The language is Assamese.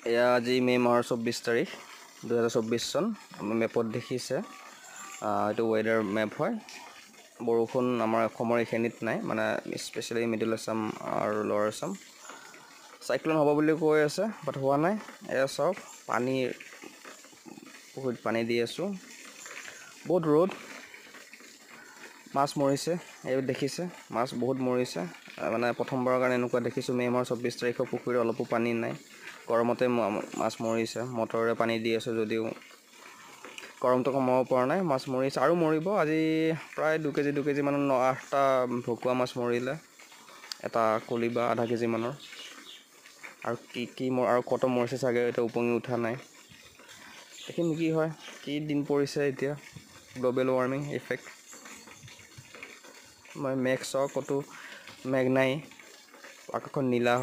এয়া আজি মে' মাহৰ 24 তাৰিখ 2024 চন। আমি মেপত দেখিছে এইটো ৱেডাৰ মেপ হয়। বৰষুণ আমাৰ অসমৰ এইখিনিত নাই, মানে স্পেচিয়েলি মিডল আছাম আৰু লৱাৰ আছাম। চাইক্লন হ'ব বুলি কৈ আছে, বাট হোৱা নাই। এয়া চাওক, পুখুৰীত পানী দি আছোঁ, বহুত ৰ'দ, মাছ মৰিছে। এই দেখিছে, মাছ বহুত মৰিছে। মানে প্ৰথমবাৰৰ কাৰণে এনেকুৱা দেখিছোঁ, মে' মাহৰ 24 তাৰিখৰ পুখুৰীত অলপো পানী নাই। গৰমতে মাছ মৰিছে। মটৰেৰে পানী দি আছোঁ যদিও গৰমটো কমাব পৰা নাই, মাছ মৰিছে আৰু মৰিব। আজি প্ৰায় 2 কেজি মানৰ 8টা ভকুৱা মাছ মৰিলে, এটা কলিবা আধা কেজি মানৰ। আৰু আৰু কত মৰিছে চাগে, এতিয়া উপঙি উঠা নাই। দেখিম কি হয়, কি দিন পৰিছে এতিয়া। Global warming effect. মই মেঘ চাওঁ, ক'তো মেঘ নাই, আকাশখন নীলা।